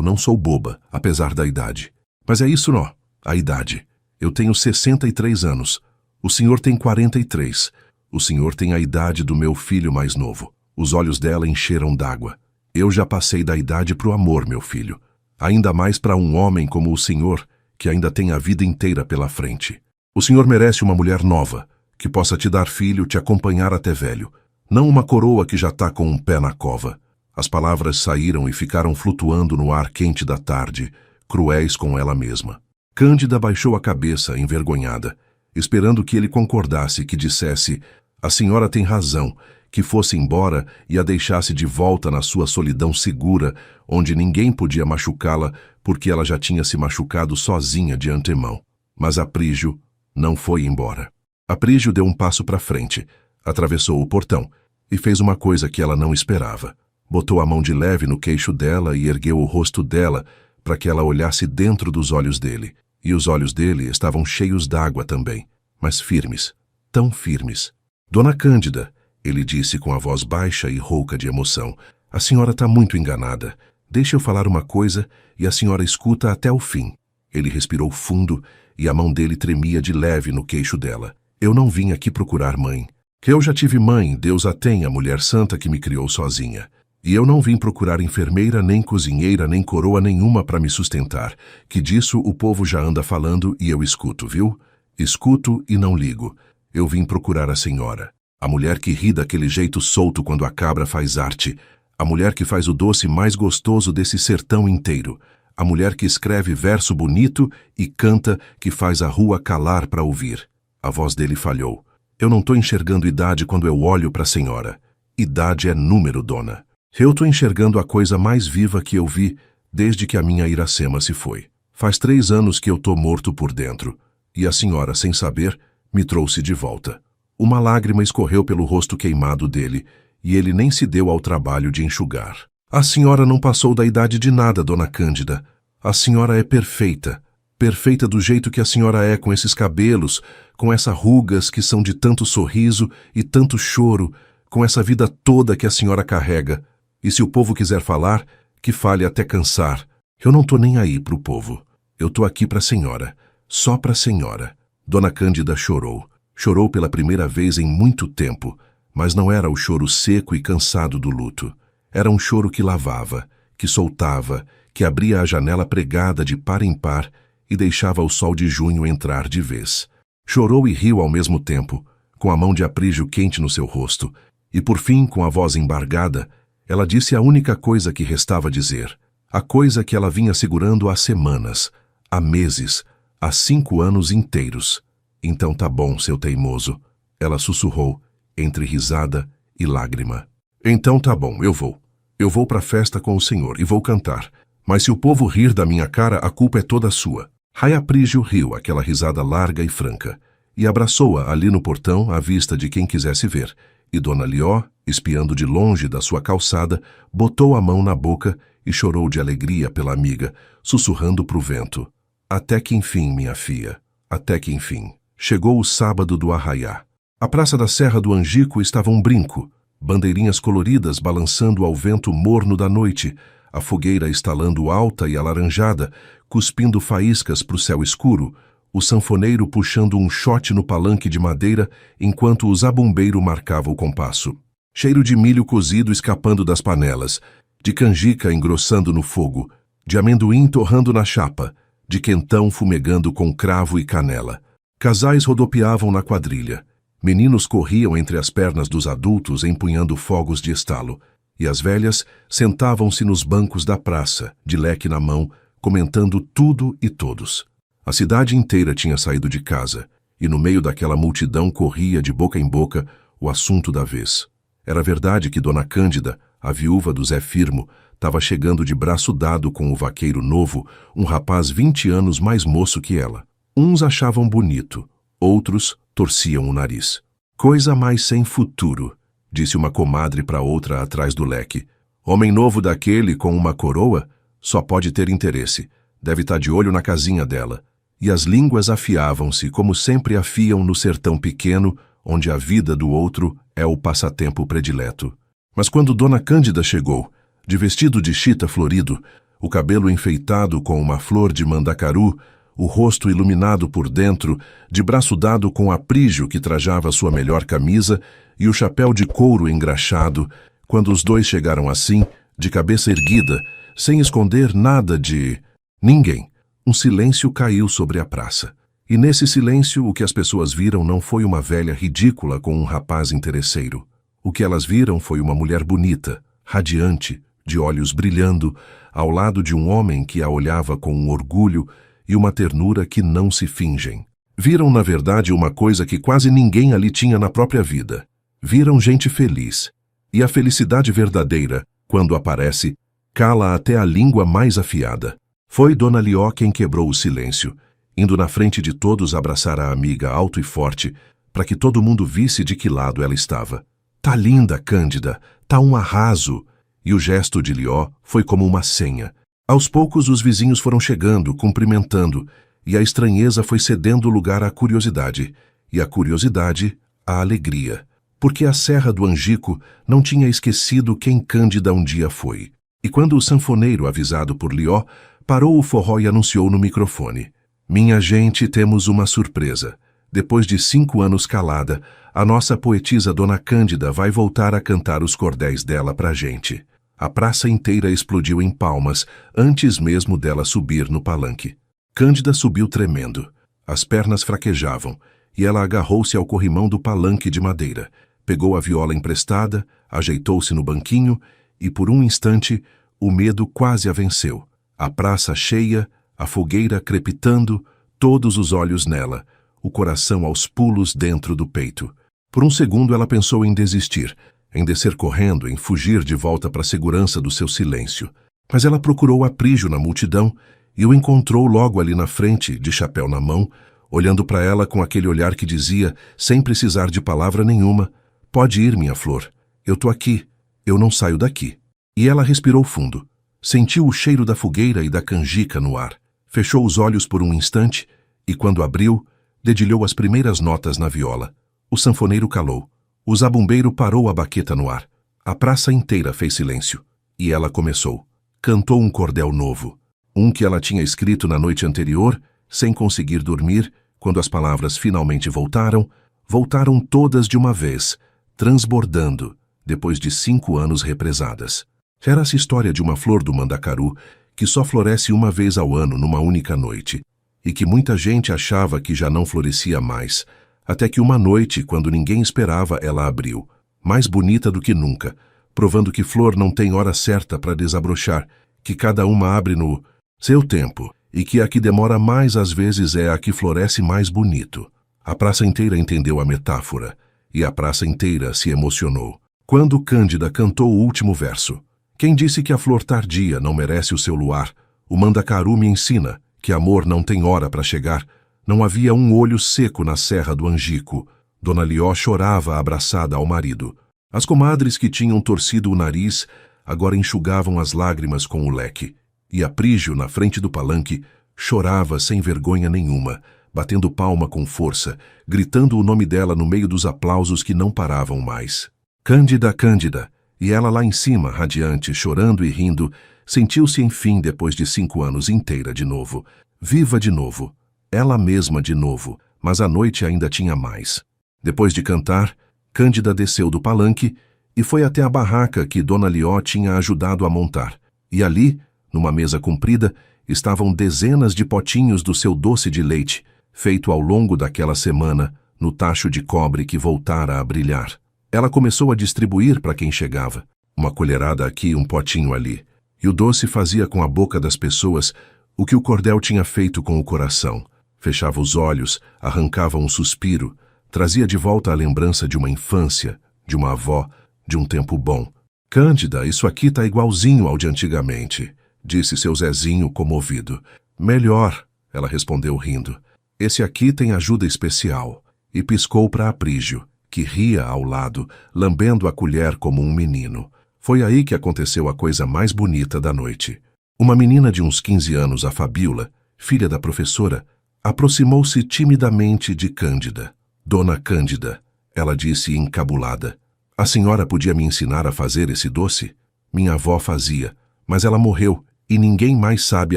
Speaker 1: não sou boba, apesar da idade. Mas é isso, não, a idade. Eu tenho 63 anos, o senhor tem 43, o senhor tem a idade do meu filho mais novo. Os olhos dela encheram d'água. Eu já passei da idade pro amor, meu filho. Ainda mais para um homem como o senhor, que ainda tem a vida inteira pela frente. O senhor merece uma mulher nova, que possa te dar filho, te acompanhar até velho. Não uma coroa que já está com um pé na cova. As palavras saíram e ficaram flutuando no ar quente da tarde, cruéis com ela mesma. Cândida baixou a cabeça, envergonhada, esperando que ele concordasse, que dissesse: a senhora tem razão, que fosse embora e a deixasse de volta na sua solidão segura, onde ninguém podia machucá-la, porque ela já tinha se machucado sozinha de antemão. Mas Aprígio não foi embora. Aprígio deu um passo para frente, atravessou o portão e fez uma coisa que ela não esperava. Botou a mão de leve no queixo dela e ergueu o rosto dela para que ela olhasse dentro dos olhos dele. E os olhos dele estavam cheios d'água também, mas firmes, tão firmes. Dona Cândida, ele disse com a voz baixa e rouca de emoção, a senhora está muito enganada. Deixa eu falar uma coisa e a senhora escuta até o fim. Ele respirou fundo e a mão dele tremia de leve no queixo dela. Eu não vim aqui procurar mãe. Eu já tive mãe, Deus a tenha, mulher santa que me criou sozinha. E eu não vim procurar enfermeira, nem cozinheira, nem coroa nenhuma para me sustentar, que disso o povo já anda falando e eu escuto, viu? Escuto e não ligo. Eu vim procurar a senhora. A mulher que ri daquele jeito solto quando a cabra faz arte. A mulher que faz o doce mais gostoso desse sertão inteiro. A mulher que escreve verso bonito e canta, que faz a rua calar para ouvir. A voz dele falhou. Eu não estou enxergando idade quando eu olho para a senhora. Idade é número, dona. Eu estou enxergando a coisa mais viva que eu vi desde que a minha Iracema se foi. Faz 3 anos que eu estou morto por dentro, e a senhora, sem saber, me trouxe de volta. Uma lágrima escorreu pelo rosto queimado dele, e ele nem se deu ao trabalho de enxugar. A senhora não passou da idade de nada, dona Cândida. A senhora é perfeita. Perfeita do jeito que a senhora é, com esses cabelos, com essas rugas que são de tanto sorriso e tanto choro, com essa vida toda que a senhora carrega. E se o povo quiser falar, que fale até cansar. Eu não tô nem aí pro povo. Eu tô aqui pra senhora. Só pra senhora. Dona Cândida chorou. Chorou pela primeira vez em muito tempo, mas não era o choro seco e cansado do luto. Era um choro que lavava, que soltava, que abria a janela pregada de par em par e deixava o sol de junho entrar de vez. Chorou e riu ao mesmo tempo, com a mão de Aprígio quente no seu rosto, e por fim, com a voz embargada, ela disse a única coisa que restava dizer, a coisa que ela vinha segurando há semanas, há meses, há 5 anos inteiros. Então tá bom, seu teimoso, ela sussurrou, entre risada e lágrima. Então tá bom, eu vou. Eu vou pra festa com o senhor e vou cantar. Mas se o povo rir da minha cara, a culpa é toda sua. Raia Prígio riu aquela risada larga e franca, e abraçou-a ali no portão à vista de quem quisesse ver, e Dona Lió, espiando de longe da sua calçada, botou a mão na boca e chorou de alegria pela amiga, sussurrando pro vento. Até que enfim, minha filha, até que enfim. Chegou o sábado do arraiá. A praça da Serra do Angico estava um brinco, bandeirinhas coloridas balançando ao vento morno da noite, a fogueira estalando alta e alaranjada, cuspindo faíscas pro céu escuro, o sanfoneiro puxando um shot no palanque de madeira enquanto o zabumbeiro marcava o compasso. Cheiro de milho cozido escapando das panelas, de canjica engrossando no fogo, de amendoim torrando na chapa, de quentão fumegando com cravo e canela. Casais rodopiavam na quadrilha. Meninos corriam entre as pernas dos adultos empunhando fogos de estalo, e as velhas sentavam-se nos bancos da praça, de leque na mão, comentando tudo e todos. A cidade inteira tinha saído de casa, e no meio daquela multidão corria de boca em boca o assunto da vez. Era verdade que Dona Cândida, a viúva do Zé Firmo, estava chegando de braço dado com o vaqueiro novo, um rapaz 20 anos mais moço que ela. Uns achavam bonito, outros torciam o nariz. Coisa mais sem futuro, disse uma comadre para outra atrás do leque. Homem novo daquele com uma coroa só pode ter interesse. Deve estar de olho na casinha dela. E as línguas afiavam-se como sempre afiam no sertão pequeno, onde a vida do outro é o passatempo predileto. Mas quando Dona Cândida chegou, de vestido de chita florido, o cabelo enfeitado com uma flor de mandacaru, o rosto iluminado por dentro, de braço dado com a Prígio que trajava sua melhor camisa e o chapéu de couro engraxado, quando os dois chegaram assim, de cabeça erguida, sem esconder nada de ninguém, um silêncio caiu sobre a praça. E nesse silêncio o que as pessoas viram não foi uma velha ridícula com um rapaz interesseiro. O que elas viram foi uma mulher bonita, radiante, de olhos brilhando, ao lado de um homem que a olhava com um orgulho e uma ternura que não se fingem. Viram, na verdade, uma coisa que quase ninguém ali tinha na própria vida. Viram gente feliz. E a felicidade verdadeira, quando aparece, cala até a língua mais afiada. Foi Dona Lió quem quebrou o silêncio, indo na frente de todos abraçar a amiga alto e forte, para que todo mundo visse de que lado ela estava. Tá linda, Cândida, tá um arraso. E o gesto de Lió foi como uma senha. Aos poucos os vizinhos foram chegando, cumprimentando, e a estranheza foi cedendo lugar à curiosidade, e a curiosidade à alegria, porque a Serra do Angico não tinha esquecido quem Cândida um dia foi. E quando o sanfoneiro, avisado por Lió, parou o forró e anunciou no microfone: "Minha gente, temos uma surpresa. Depois de 5 anos calada, a nossa poetisa Dona Cândida vai voltar a cantar os cordéis dela pra gente." A praça inteira explodiu em palmas, antes mesmo dela subir no palanque. Cândida subiu tremendo. As pernas fraquejavam, e ela agarrou-se ao corrimão do palanque de madeira, pegou a viola emprestada, ajeitou-se no banquinho, e por um instante o medo quase a venceu. A praça cheia, a fogueira crepitando, todos os olhos nela, o coração aos pulos dentro do peito. Por um segundo ela pensou em desistir, em descer correndo, em fugir de volta para a segurança do seu silêncio. Mas ela procurou a Prígio na multidão e o encontrou logo ali na frente, de chapéu na mão, olhando para ela com aquele olhar que dizia, sem precisar de palavra nenhuma: "Pode ir, minha flor. Eu tô aqui. Eu não saio daqui." E ela respirou fundo. Sentiu o cheiro da fogueira e da canjica no ar. Fechou os olhos por um instante e, quando abriu, dedilhou as primeiras notas na viola. O sanfoneiro calou. O zabumbeiro parou a baqueta no ar. A praça inteira fez silêncio. E ela começou. Cantou um cordel novo. Um que ela tinha escrito na noite anterior, sem conseguir dormir, quando as palavras finalmente voltaram todas de uma vez, transbordando, depois de 5 anos represadas. Era essa história de uma flor do mandacaru que só floresce uma vez ao ano numa única noite, e que muita gente achava que já não florescia mais, até que uma noite, quando ninguém esperava, ela abriu, mais bonita do que nunca, provando que flor não tem hora certa para desabrochar, que cada uma abre no seu tempo, e que a que demora mais às vezes é a que floresce mais bonito. A praça inteira entendeu a metáfora, e a praça inteira se emocionou. Quando Cândida cantou o último verso: "Quem disse que a flor tardia não merece o seu luar? O Mandacaru me ensina que amor não tem hora para chegar." Não havia um olho seco na serra do Angico. Dona Lió chorava abraçada ao marido. As comadres que tinham torcido o nariz agora enxugavam as lágrimas com o leque. E Aprígio, na frente do palanque, chorava sem vergonha nenhuma, batendo palma com força, gritando o nome dela no meio dos aplausos que não paravam mais. "Cândida, Cândida!" E ela lá em cima, radiante, chorando e rindo, sentiu-se enfim, depois de 5 anos, inteira de novo. Viva de novo. Ela mesma de novo, mas a noite ainda tinha mais. Depois de cantar, Cândida desceu do palanque e foi até a barraca que Dona Lió tinha ajudado a montar. E ali, numa mesa comprida, estavam dezenas de potinhos do seu doce de leite, feito ao longo daquela semana, no tacho de cobre que voltara a brilhar. Ela começou a distribuir para quem chegava. Uma colherada aqui, um potinho ali. E o doce fazia com a boca das pessoas o que o cordel tinha feito com o coração. Fechava os olhos, arrancava um suspiro, trazia de volta a lembrança de uma infância, de uma avó, de um tempo bom. "Cândida, isso aqui tá igualzinho ao de antigamente", disse seu Zezinho comovido. "Melhor", ela respondeu rindo. "Esse aqui tem ajuda especial." E piscou para Aprígio, que ria ao lado, lambendo a colher como um menino. Foi aí que aconteceu a coisa mais bonita da noite. Uma menina de uns 15 anos, a Fabíola, filha da professora, aproximou-se timidamente de Cândida. "Dona Cândida", ela disse encabulada, "a senhora podia me ensinar a fazer esse doce? Minha avó fazia, mas ela morreu e ninguém mais sabe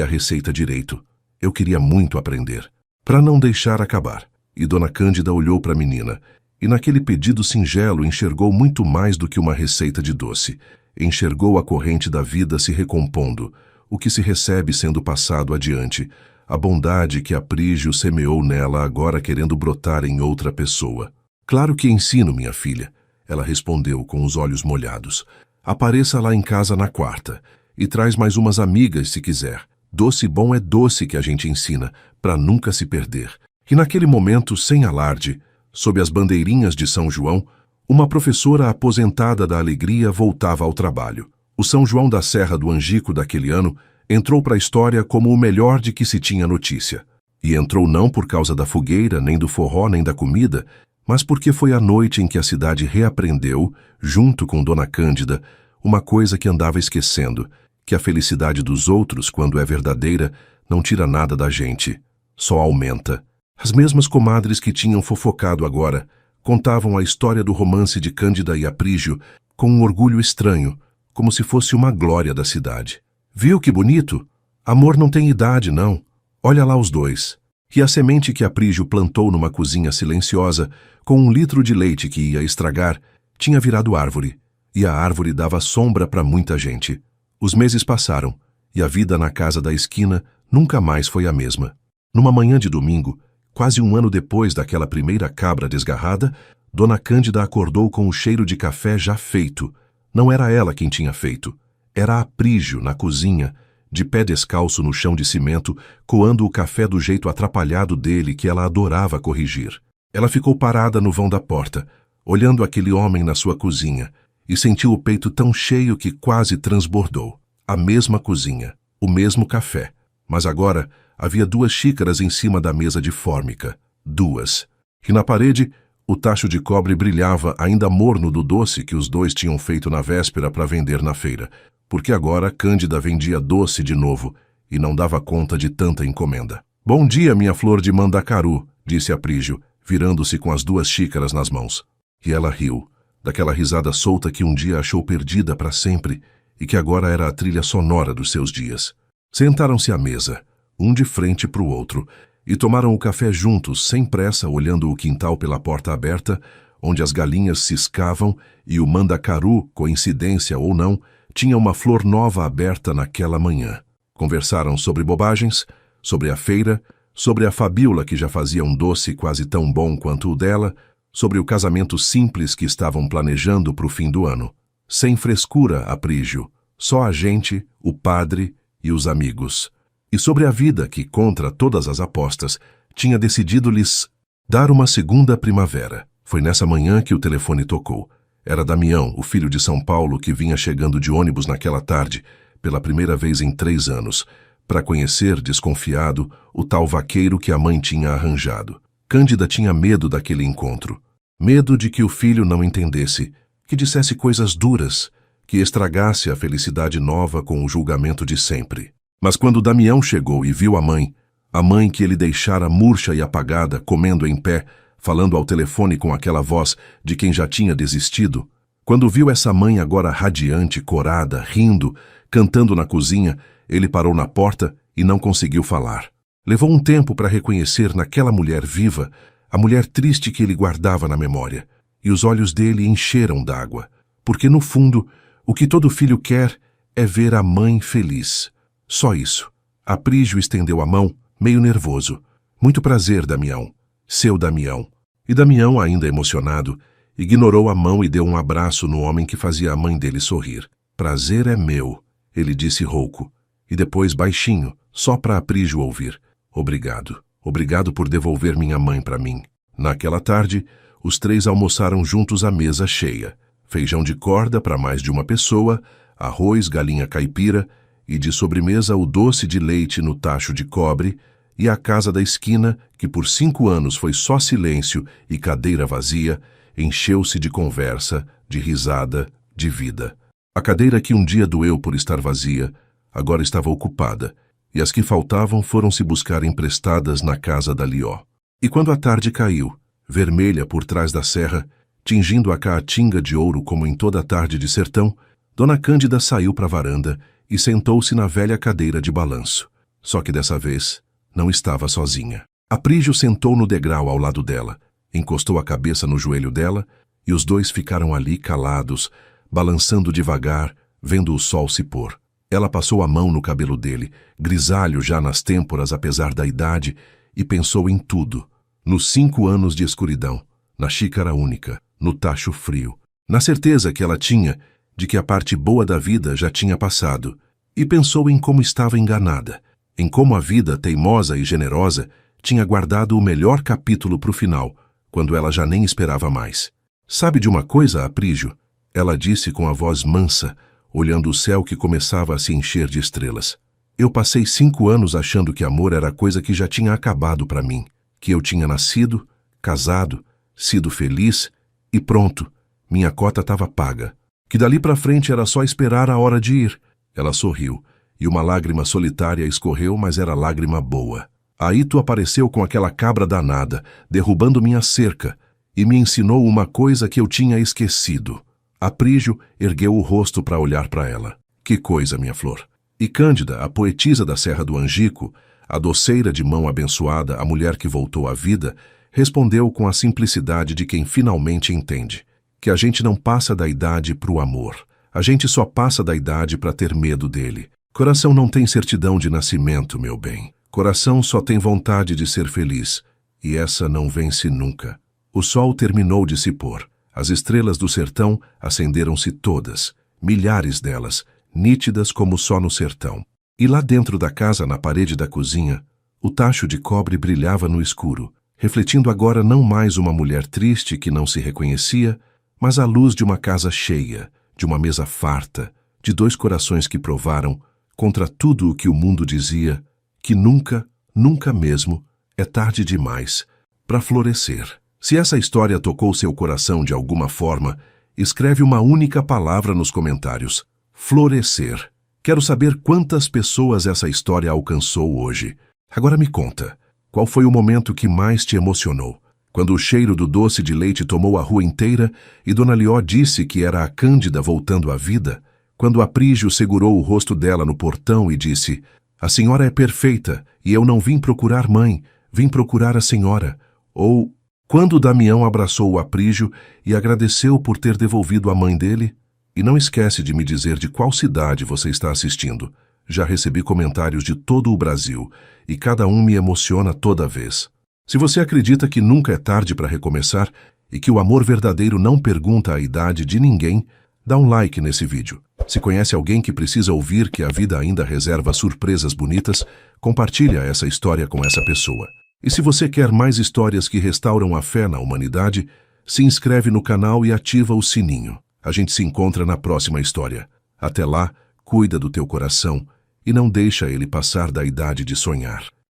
Speaker 1: a receita direito. Eu queria muito aprender." Para não deixar acabar, e Dona Cândida olhou para a menina, e naquele pedido singelo enxergou muito mais do que uma receita de doce. Enxergou a corrente da vida se recompondo, o que se recebe sendo passado adiante, a bondade que Aprígio semeou nela agora querendo brotar em outra pessoa. "Claro que ensino, minha filha", ela respondeu com os olhos molhados. "Apareça lá em casa na quarta e traz mais umas amigas se quiser. Doce bom é doce que a gente ensina, para nunca se perder." E naquele momento, sem alarde, sob as bandeirinhas de São João, uma professora aposentada da alegria voltava ao trabalho. O São João da Serra do Angico daquele ano entrou para a história como o melhor de que se tinha notícia. E entrou não por causa da fogueira, nem do forró, nem da comida, mas porque foi a noite em que a cidade reaprendeu, junto com Dona Cândida, uma coisa que andava esquecendo, que a felicidade dos outros, quando é verdadeira, não tira nada da gente, só aumenta. As mesmas comadres que tinham fofocado agora contavam a história do romance de Cândida e Aprígio com um orgulho estranho, como se fosse uma glória da cidade. "Viu que bonito? Amor não tem idade, não. Olha lá os dois." E a semente que Aprígio plantou numa cozinha silenciosa, com 1 litro de leite que ia estragar, tinha virado árvore, e a árvore dava sombra para muita gente. Os meses passaram, e a vida na casa da esquina nunca mais foi a mesma. Numa manhã de domingo, quase 1 ano depois daquela primeira cabra desgarrada, Dona Cândida acordou com o cheiro de café já feito. Não era ela quem tinha feito. Era Aprígio, na cozinha, de pé descalço no chão de cimento, coando o café do jeito atrapalhado dele que ela adorava corrigir. Ela ficou parada no vão da porta, olhando aquele homem na sua cozinha, e sentiu o peito tão cheio que quase transbordou. A mesma cozinha, o mesmo café, mas agora havia 2 xícaras em cima da mesa de fórmica. 2. E na parede, o tacho de cobre brilhava ainda morno do doce que os dois tinham feito na véspera para vender na feira, porque agora Cândida vendia doce de novo e não dava conta de tanta encomenda. "Bom dia, minha flor de Mandacaru", disse Aprígio, virando-se com as 2 xícaras nas mãos. E ela riu, daquela risada solta que um dia achou perdida para sempre e que agora era a trilha sonora dos seus dias. Sentaram-se à mesa, um de frente para o outro, e tomaram o café juntos, sem pressa, olhando o quintal pela porta aberta, onde as galinhas ciscavam e o Mandacaru, coincidência ou não, tinha uma flor nova aberta naquela manhã. Conversaram sobre bobagens, sobre a feira, sobre a Fabíola que já fazia um doce quase tão bom quanto o dela, sobre o casamento simples que estavam planejando para o fim do ano. Sem frescura, Aprígio, só a gente, o padre e os amigos. E sobre a vida que, contra todas as apostas, tinha decidido-lhes dar uma segunda primavera. Foi nessa manhã que o telefone tocou. Era Damião, o filho de São Paulo, que vinha chegando de ônibus naquela tarde, pela primeira vez em 3 anos, para conhecer, desconfiado, o tal vaqueiro que a mãe tinha arranjado. Cândida tinha medo daquele encontro. Medo de que o filho não entendesse, que dissesse coisas duras, que estragasse a felicidade nova com o julgamento de sempre. Mas quando Damião chegou e viu a mãe que ele deixara murcha e apagada, comendo em pé, falando ao telefone com aquela voz de quem já tinha desistido, quando viu essa mãe agora radiante, corada, rindo, cantando na cozinha, ele parou na porta e não conseguiu falar. Levou um tempo para reconhecer naquela mulher viva a mulher triste que ele guardava na memória, e os olhos dele encheram d'água, porque no fundo, o que todo filho quer é ver a mãe feliz. Só isso. Aprígio estendeu a mão, meio nervoso. Muito prazer, Damião. Seu Damião. E Damião, ainda emocionado, ignorou a mão e deu um abraço no homem que fazia a mãe dele sorrir. Prazer é meu, ele disse rouco, e depois baixinho, só para Aprígio ouvir. Obrigado. Obrigado por devolver minha mãe para mim. Naquela tarde, os 3 almoçaram juntos à mesa cheia. Feijão de corda para mais de uma pessoa, arroz, galinha caipira e de sobremesa o doce de leite no tacho de cobre e a casa da esquina, que por 5 anos foi só silêncio e cadeira vazia, encheu-se de conversa, de risada, de vida. A cadeira que um dia doeu por estar vazia, agora estava ocupada, e as que faltavam foram se buscar emprestadas na casa da Lió. E quando a tarde caiu, vermelha por trás da serra, tingindo a caatinga de ouro como em toda a tarde de sertão, Dona Cândida saiu para a varanda e sentou-se na velha cadeira de balanço. Só que dessa vez não estava sozinha. Aprígio sentou no degrau ao lado dela, encostou a cabeça no joelho dela e os dois ficaram ali calados, balançando devagar, vendo o sol se pôr. Ela passou a mão no cabelo dele, grisalho já nas têmporas apesar da idade, e pensou em tudo. Nos 5 anos de escuridão, na xícara única, no tacho frio, na certeza que ela tinha de que a parte boa da vida já tinha passado, e pensou em como estava enganada, em como a vida teimosa e generosa tinha guardado o melhor capítulo para o final, quando ela já nem esperava mais. Sabe de uma coisa, Aprígio? Ela disse com a voz mansa, olhando o céu que começava a se encher de estrelas. Eu passei 5 anos achando que amor era coisa que já tinha acabado para mim, que eu tinha nascido, casado, sido feliz e pronto, minha cota estava paga, que dali para frente era só esperar a hora de ir. Ela sorriu, e uma lágrima solitária escorreu, mas era lágrima boa. Aí tu apareceu com aquela cabra danada, derrubando minha cerca, e me ensinou uma coisa que eu tinha esquecido. Aprígio ergueu o rosto para olhar para ela. Que coisa, minha flor. E Cândida, a poetisa da Serra do Angico, a doceira de mão abençoada, a mulher que voltou à vida, respondeu com a simplicidade de quem finalmente entende que a gente não passa da idade para o amor. A gente só passa da idade para ter medo dele. Coração não tem certidão de nascimento, meu bem. Coração só tem vontade de ser feliz, e essa não vence nunca. O sol terminou de se pôr. As estrelas do sertão acenderam-se todas, milhares delas, nítidas como só no sertão. E lá dentro da casa, na parede da cozinha, o tacho de cobre brilhava no escuro, refletindo agora não mais uma mulher triste que não se reconhecia, mas a luz de uma casa cheia, de uma mesa farta, de 2 corações que provaram, contra tudo o que o mundo dizia, que nunca, nunca mesmo, é tarde demais para florescer. Se essa história tocou seu coração de alguma forma, escreve uma única palavra nos comentários: florescer. Quero saber quantas pessoas essa história alcançou hoje. Agora me conta, qual foi o momento que mais te emocionou? Quando o cheiro do doce de leite tomou a rua inteira e Dona Lió disse que era a Cândida voltando à vida? Quando Aprígio segurou o rosto dela no portão e disse: a senhora é perfeita e eu não vim procurar mãe, vim procurar a senhora. Ou quando Damião abraçou o Aprígio e agradeceu por ter devolvido a mãe dele? E não esquece de me dizer de qual cidade você está assistindo. Já recebi comentários de todo o Brasil e cada um me emociona toda vez. Se você acredita que nunca é tarde para recomeçar e que o amor verdadeiro não pergunta a idade de ninguém, dá um like nesse vídeo. Se conhece alguém que precisa ouvir que a vida ainda reserva surpresas bonitas, compartilha essa história com essa pessoa. E se você quer mais histórias que restauram a fé na humanidade, se inscreve no canal e ativa o sininho. A gente se encontra na próxima história. Até lá, cuida do teu coração e não deixa ele passar da idade de sonhar.